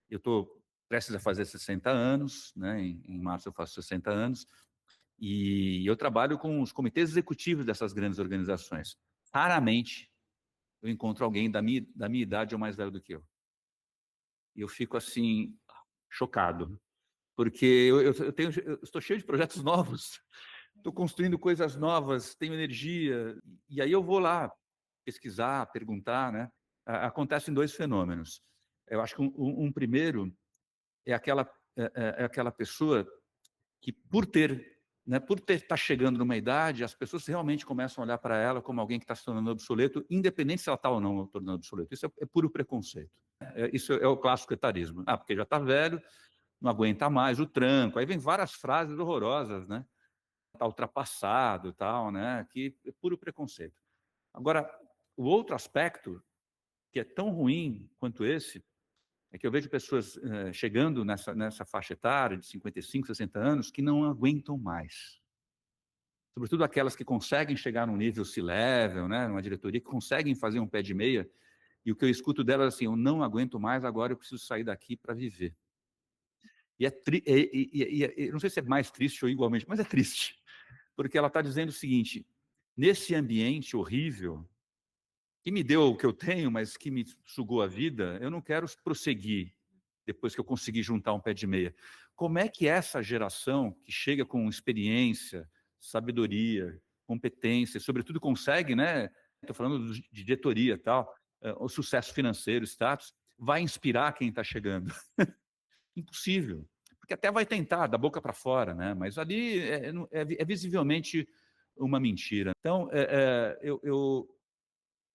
Eu estou prestes a fazer 60 anos, né? Em março eu faço 60 anos, e eu trabalho com os comitês executivos dessas grandes organizações. Raramente eu encontro alguém da minha idade ou mais velho do que eu. E eu fico, assim, chocado, porque eu estou cheio de projetos novos, estou construindo coisas novas, tenho energia, e aí eu vou lá pesquisar, perguntar, né? Acontecem dois fenômenos. Eu acho que um primeiro é aquela pessoa que, por estar chegando numa idade, as pessoas realmente começam a olhar para ela como alguém que está se tornando obsoleto, independente se ela está ou não se tornando obsoleto. Isso é puro preconceito. Isso é o clássico etarismo. Porque já está velho, não aguenta mais o tranco. Aí vem várias frases horrorosas, né? Está ultrapassado, tal, né? Que é puro preconceito. Agora, o outro aspecto, que é tão ruim quanto esse, é que eu vejo pessoas chegando nessa faixa etária de 55, 60 anos que não aguentam mais. Sobretudo aquelas que conseguem chegar num nível C-level, né, numa diretoria, que conseguem fazer um pé de meia, e o que eu escuto delas é assim: eu não aguento mais, agora eu preciso sair daqui para viver. E não sei se é mais triste ou igualmente, mas é triste, porque ela está dizendo o seguinte: nesse ambiente horrível, que me deu o que eu tenho, mas que me sugou a vida, eu não quero prosseguir depois que eu conseguir juntar um pé de meia. Como é que essa geração, que chega com experiência, sabedoria, competência, sobretudo consegue, né? Estou falando de diretoria e tal, o sucesso financeiro, status, vai inspirar quem está chegando? Impossível. Porque até vai tentar, da boca para fora, né? Mas ali é visivelmente uma mentira. Então,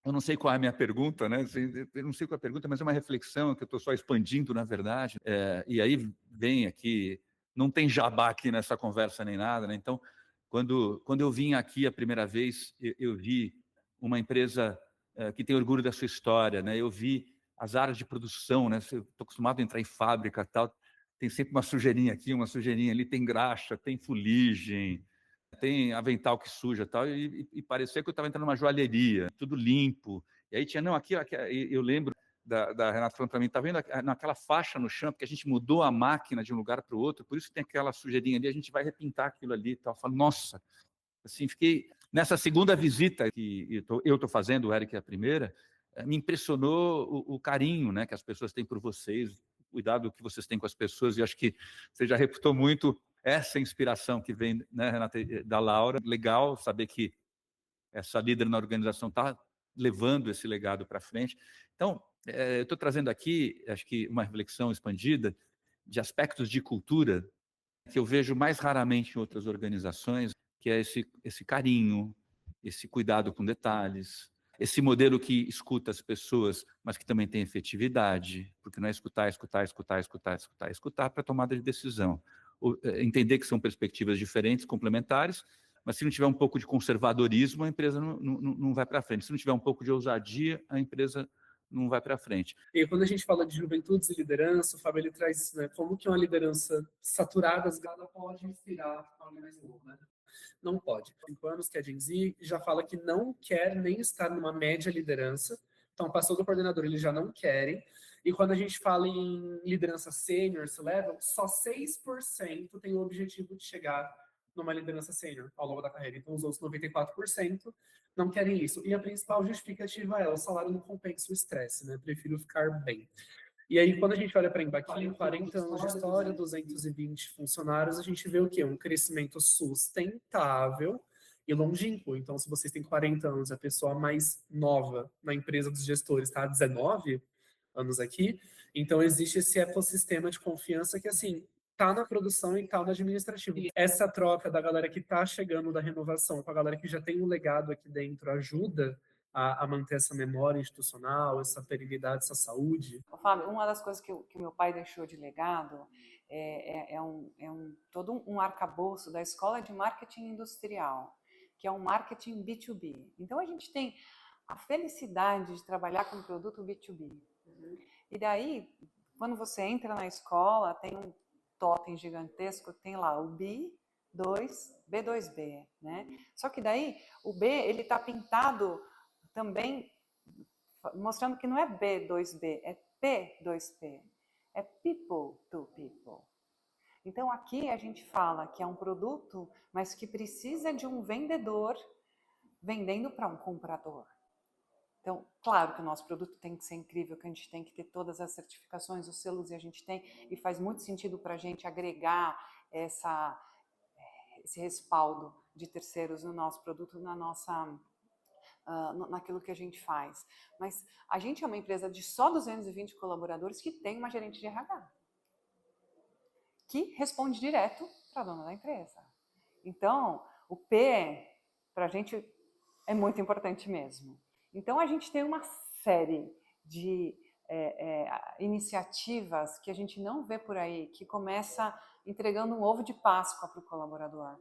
eu não sei qual é a minha pergunta, né? Eu não sei qual é a pergunta, mas é uma reflexão que eu estou só expandindo, na verdade. E aí vem aqui, não tem jabá aqui nessa conversa nem nada, né? Então, quando eu vim aqui a primeira vez, eu vi uma empresa que tem orgulho da sua história, né? Eu vi as áreas de produção, né? Eu estou acostumado a entrar em fábrica e tal, tem sempre uma sujeirinha aqui, uma sujeirinha ali, tem graxa, tem fuligem, tem avental que suja tal, e parecia que eu estava entrando numa joalheria, tudo limpo. E aí tinha, não, aqui eu lembro da Renata falando para mim, tá vendo naquela faixa no chão, porque a gente mudou a máquina de um lugar para o outro, por isso que tem aquela sujeirinha ali, a gente vai repintar aquilo ali e tal. Eu falo, nossa, assim, fiquei... Nessa segunda visita que eu estou fazendo, o Eric é a primeira, me impressionou o carinho, né, que as pessoas têm por vocês, o cuidado que vocês têm com as pessoas, e acho que você já reputou muito essa inspiração que vem, né, Renata, da Laura. Legal saber que essa líder na organização está levando esse legado para frente. Então, eu estou trazendo aqui, acho que uma reflexão expandida de aspectos de cultura que eu vejo mais raramente em outras organizações, que é esse carinho, esse cuidado com detalhes, esse modelo que escuta as pessoas, mas que também tem efetividade, porque não é escutar para tomada de decisão. Entender que são perspectivas diferentes, complementares, mas se não tiver um pouco de conservadorismo, a empresa não vai para frente. Se não tiver um pouco de ousadia, a empresa não vai para frente. E quando a gente fala de juventudes e liderança, o Fábio ele traz isso, né? Como que uma liderança saturada, esgada, pode inspirar alguém mais novo, né? Não pode. 5 anos que a Gen Z já fala que não quer nem estar numa média liderança. Então, passou do coordenador, eles já não querem. E quando a gente fala em liderança sênior, level, só 6% tem o objetivo de chegar numa liderança sênior ao longo da carreira. Então, os outros 94% não querem isso. E a principal justificativa é o salário não compensa o estresse, né? Prefiro ficar bem. E aí, quando a gente olha para a Embaqui, 40 anos de história, 220 funcionários, a gente vê o quê? Um crescimento sustentável e longínquo. Então, se vocês têm 40 anos, a pessoa mais nova na empresa dos gestores está há 19 anos aqui, então existe esse ecossistema de confiança que, assim, tá na produção e tá no administrativo. Essa troca da galera que tá chegando da renovação com a galera que já tem um legado aqui dentro ajuda a manter essa memória institucional, essa perenidade, essa saúde. Fábio, uma das coisas que o meu pai deixou de legado todo um arcabouço da Escola de Marketing Industrial, que é um marketing B2B. Então, a gente tem a felicidade de trabalhar com produto B2B. E daí, quando você entra na escola, tem um totem gigantesco, tem lá o B2B, né? Só que daí, o B, ele está pintado também, mostrando que não é B2B, é P2P, é People to People. Então, aqui a gente fala que é um produto, mas que precisa de um vendedor vendendo para um comprador. Então, claro que o nosso produto tem que ser incrível, que a gente tem que ter todas as certificações, os selos, e a gente tem, e faz muito sentido para a gente agregar esse respaldo de terceiros no nosso produto, naquilo que a gente faz. Mas a gente é uma empresa de só 220 colaboradores que tem uma gerente de RH, que responde direto para a dona da empresa. Então, o P, para a gente, é muito importante mesmo. Então, a gente tem uma série de iniciativas que a gente não vê por aí, que começa entregando um ovo de Páscoa para o colaborador,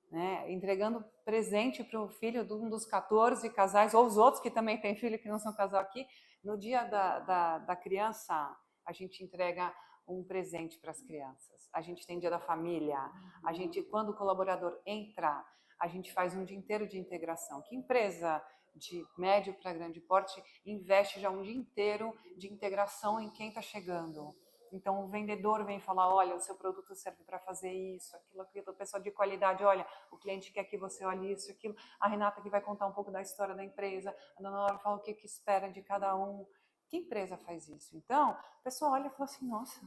né? Entregando presente para o filho de um dos 14 casais, ou os outros que também têm filho que não são casal aqui. No dia da criança, a gente entrega um presente para as crianças. A gente tem dia da família. A gente, quando o colaborador entra, a gente faz um dia inteiro de integração. Que empresa de médio para grande porte investe já um dia inteiro de integração em quem está chegando? Então, o vendedor vem falar, olha, o seu produto serve para fazer isso, aquilo, o pessoal de qualidade, olha, o cliente quer que você olhe isso, aquilo. A Renata que vai contar um pouco da história da empresa, a dona Laura fala o que espera de cada um. Que empresa faz isso? Então, o pessoal olha e fala assim, nossa,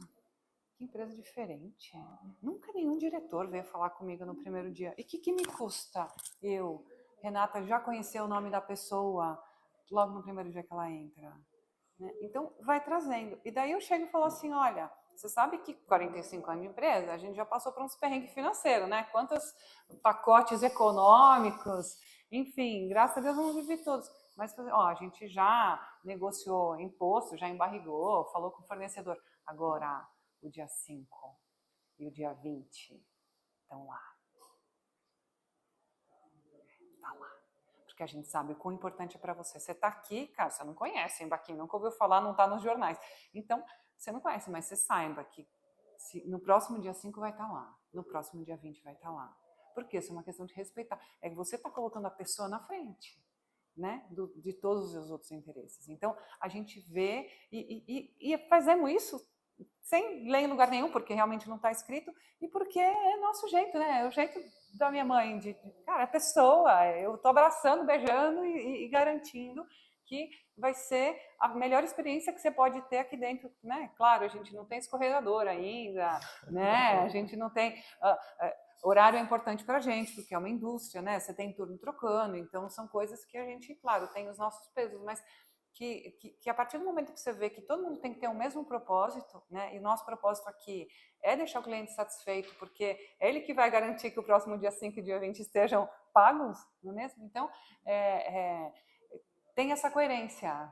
que empresa diferente. Nunca nenhum diretor veio falar comigo no primeiro dia. E o que me custa eu, Renata, já conhecer o nome da pessoa logo no primeiro dia que ela entra? Então, vai trazendo. E daí eu chego e falo assim, olha, você sabe que 45 anos de empresa, a gente já passou por uns perrengues financeiros, né? Quantos pacotes econômicos, enfim, graças a Deus eu não vivi todos. Mas, ó, a gente já negociou imposto, já embarrigou, falou com o fornecedor. Agora, o dia 5 e o dia 20 estão lá. Está lá. Porque a gente sabe o quão importante é para você. Você está aqui, cara, você não conhece Embaqui, nunca ouviu falar, não está nos jornais. Então, você não conhece, mas você saiba que no próximo dia 5 vai estar lá, no próximo dia 20 vai estar lá. Porque isso é uma questão de respeitar. É que você está colocando a pessoa na frente, né, de todos os outros interesses. Então, a gente vê e fazemos isso sem ler em lugar nenhum, porque realmente não está escrito, e porque é nosso jeito, né? É o jeito da minha mãe, cara, é pessoa, eu estou abraçando, beijando e garantindo que vai ser a melhor experiência que você pode ter aqui dentro, né? Claro, a gente não tem escorregador ainda, né? A gente não tem... horário é importante para a gente, porque é uma indústria, né? Você tem turno trocando, então são coisas que a gente, claro, tem os nossos pesos, mas que a partir do momento que você vê que todo mundo tem que ter o mesmo propósito, né? E o nosso propósito aqui é deixar o cliente satisfeito, porque é ele que vai garantir que o próximo dia 5 e dia 20 estejam pagos, não é mesmo? Então, tem essa coerência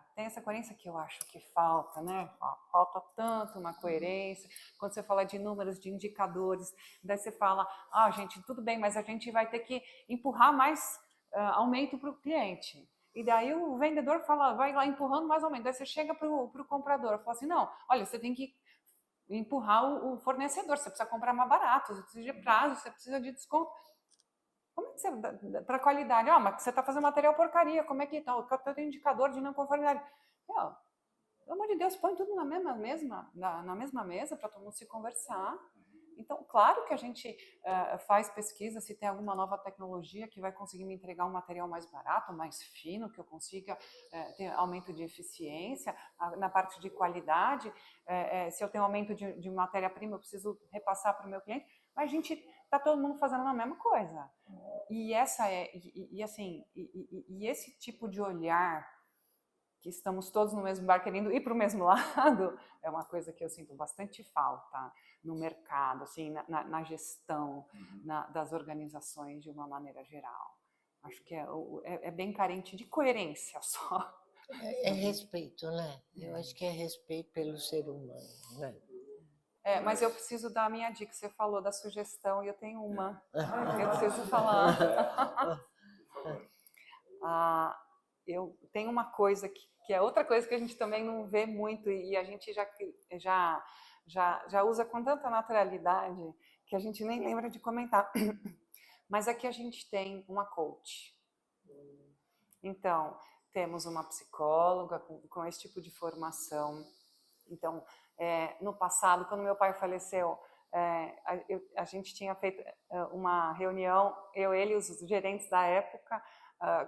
que eu acho que falta, né? Falta tanto uma coerência. Quando você fala de números, de indicadores, daí você fala, gente, tudo bem, mas a gente vai ter que empurrar mais aumento para o cliente. E daí o vendedor fala, vai lá empurrando mais aumento. Daí você chega para o comprador, fala assim, não, olha, você tem que empurrar o fornecedor, você precisa comprar mais barato, você precisa de prazo, você precisa de desconto. Como é que você, para qualidade, mas você está fazendo material porcaria, como é que está? O teu indicador de não conformidade. Pelo amor de Deus, põe tudo na mesma mesa para todo mundo se conversar, Então, claro que a gente faz pesquisa se tem alguma nova tecnologia que vai conseguir me entregar um material mais barato, mais fino, que eu consiga ter aumento de eficiência, na parte de qualidade, se eu tenho aumento de matéria-prima, eu preciso repassar para o meu cliente, mas a gente está todo mundo fazendo a mesma coisa. E esse tipo de olhar que estamos todos no mesmo bar querendo ir para o mesmo lado, é uma coisa que eu sinto bastante falta no mercado, assim, na gestão das organizações de uma maneira geral. Acho que é bem carente de coerência só. É respeito, né? Eu acho que é respeito pelo ser humano, né? Mas eu preciso dar a minha dica. Você falou da sugestão e eu tenho uma. Eu preciso falar. Eu tenho uma coisa que é outra coisa que a gente também não vê muito e a gente já usa com tanta naturalidade que a gente nem lembra de comentar. Mas aqui a gente tem uma coach. Então, temos uma psicóloga com esse tipo de formação. Então, no passado, quando meu pai faleceu, a gente tinha feito uma reunião, ele e os gerentes da época,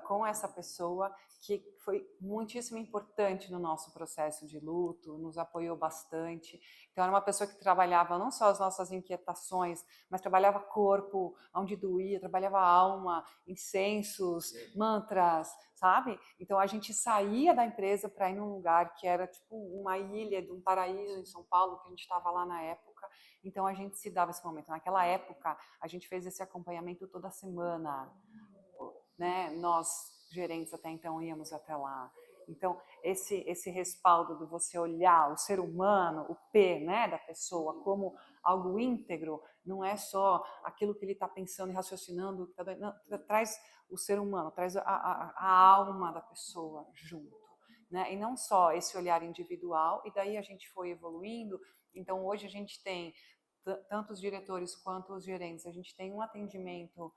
com essa pessoa que foi muitíssimo importante no nosso processo de luto, nos apoiou bastante. Então, era uma pessoa que trabalhava não só as nossas inquietações, mas trabalhava corpo, onde doía, trabalhava alma, incensos, mantras, sabe? Então, a gente saía da empresa para ir num lugar que era tipo uma ilha de um paraíso em São Paulo, que a gente estava lá na época. Então, a gente se dava esse momento. Naquela época, a gente fez esse acompanhamento toda semana, né? Nós, gerentes, até então íamos até lá. Então, esse respaldo de você olhar o ser humano, o P, né, da pessoa, como algo íntegro, não é só aquilo que ele está pensando e raciocinando, não, traz o ser humano, traz a alma da pessoa junto, né? E não só esse olhar individual, e daí a gente foi evoluindo. Então, hoje a gente tem, tanto os diretores quanto os gerentes, a gente tem um atendimento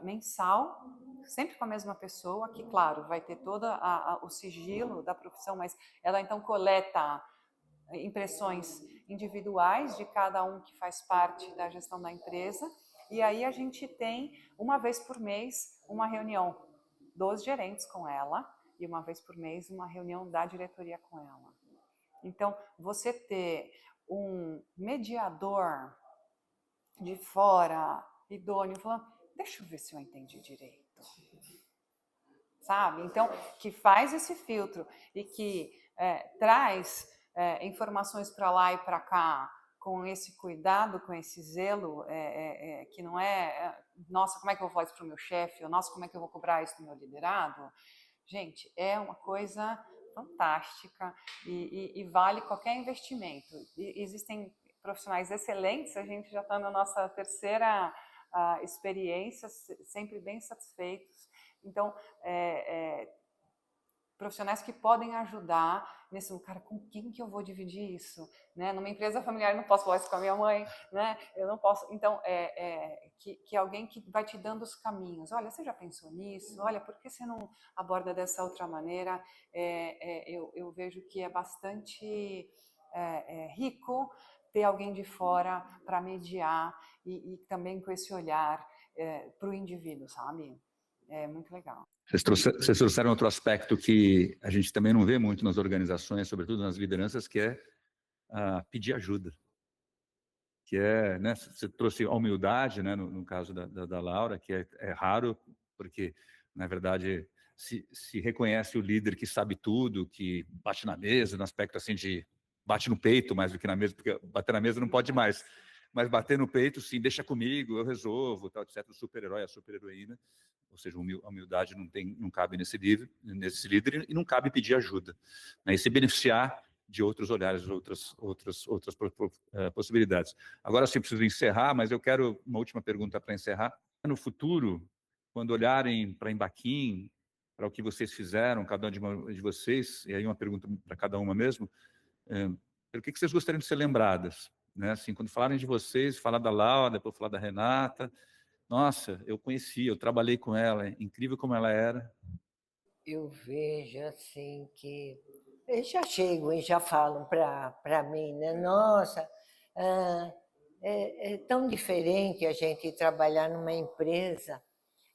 mensal, sempre com a mesma pessoa, que, claro, vai ter todo o sigilo da profissão, mas ela então coleta impressões individuais de cada um que faz parte da gestão da empresa, e aí a gente tem, uma vez por mês, uma reunião dos gerentes com ela, e uma vez por mês, uma reunião da diretoria com ela. Então, você ter um mediador de fora, idôneo, falando, deixa eu ver se eu entendi direito. Sabe? Então, que faz esse filtro e que traz informações para lá e para cá com esse cuidado, com esse zelo, que não nossa, como é que eu vou falar isso para o meu chefe? Ou, nossa, como é que eu vou cobrar isso do meu liderado? Gente, é uma coisa fantástica e vale qualquer investimento. Existem profissionais excelentes, a gente já está na nossa terceira experiência, sempre bem satisfeitos. Então, profissionais que podem ajudar nesse cara, com quem que eu vou dividir isso, né? Numa empresa familiar eu não posso falar isso com a minha mãe, né? Eu não posso. Então, que alguém que vai te dando os caminhos. Olha, você já pensou nisso? Olha, por que você não aborda dessa outra maneira? Eu vejo que é bastante rico ter alguém de fora para mediar e também com esse olhar para o indivíduo, sabe? É muito legal. Vocês trouxeram outro aspecto que a gente também não vê muito nas organizações, sobretudo nas lideranças, que é pedir ajuda. Que né, você trouxe a humildade, né, no caso da Laura, que é raro, porque, na verdade, se reconhece o líder que sabe tudo, que bate na mesa, no aspecto assim de bate no peito mais do que na mesa, porque bater na mesa não pode mais, mas bater no peito, sim, deixa comigo, eu resolvo, tal, etc. O super-herói, a super-heroína, ou seja, a humildade não cabe nesse líder e não cabe pedir ajuda, né, e se beneficiar de outros olhares, outras possibilidades. Agora sim, preciso encerrar, mas eu quero uma última pergunta para encerrar. No futuro, quando olharem para Embaquim, para o que vocês fizeram, cada uma de vocês, e aí uma pergunta para cada uma mesmo, pelo que vocês gostariam de ser lembradas? Né? Assim, quando falarem de vocês, falar da Laura, depois falar da Renata, nossa, eu conheci, eu trabalhei com ela, é incrível como ela era. Eu vejo assim que eles já chegam e já falam para mim, né? Nossa, É tão diferente a gente trabalhar numa empresa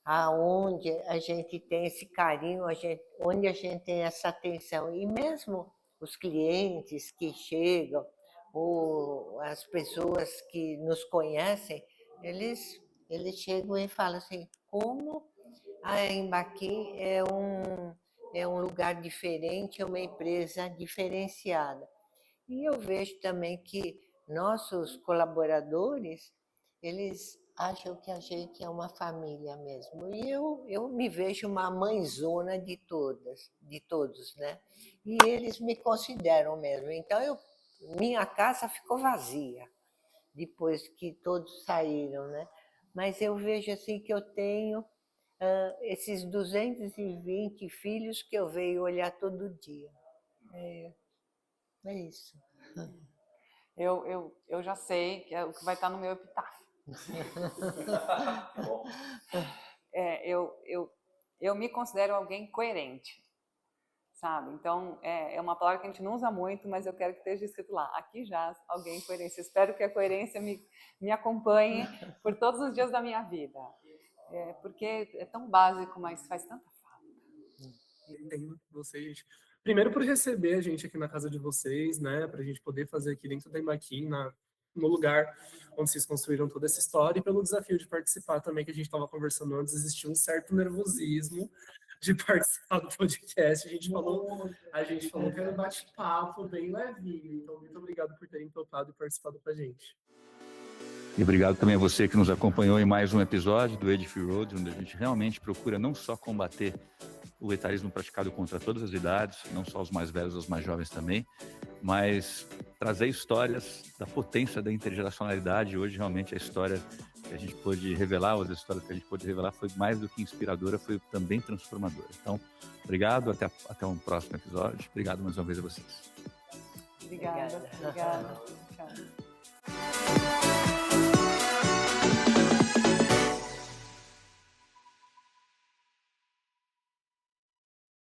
aonde a gente tem esse carinho, onde a gente tem essa atenção. E mesmo os clientes que chegam, ou as pessoas que nos conhecem, eles chegam e falam assim, como a Embaqui é um lugar diferente, é uma empresa diferenciada. E eu vejo também que nossos colaboradores, eles acham que a gente é uma família mesmo. E eu me vejo uma mãezona de todos, né? E eles me consideram mesmo. Então, minha casa ficou vazia depois que todos saíram, né? Mas eu vejo assim que eu tenho esses 220 filhos que eu venho olhar todo dia. É isso. Eu já sei que é o que vai estar no meu epitáfio. Eu me considero alguém coerente, sabe? Então, é uma palavra que a gente não usa muito, mas eu quero que esteja escrito lá. Aqui jaz alguém coerente. Espero que a coerência me acompanhe por todos os dias da minha vida. Porque é tão básico, mas faz tanta falta. Entendo vocês. Primeiro por receber a gente aqui na casa de vocês, né? Pra gente poder fazer aqui dentro da Embaqui, no lugar onde vocês construíram toda essa história, e pelo desafio de participar também, que a gente estava conversando antes, existia um certo nervosismo de participar do podcast. A gente falou que era um bate-papo bem levinho. Então, muito obrigado por terem topado e participado com a gente. E obrigado também a você que nos acompanhou em mais um episódio do Age Free Road, onde a gente realmente procura não só combater o etarismo praticado contra todas as idades, não só os mais velhos, os mais jovens também, mas trazer histórias da potência da intergeracionalidade. Hoje, realmente, a história que a gente pôde revelar, as histórias que a gente pôde revelar, foi mais do que inspiradora, foi também transformadora. Então, obrigado, até um próximo episódio. Obrigado mais uma vez a vocês. Obrigada. Tchau.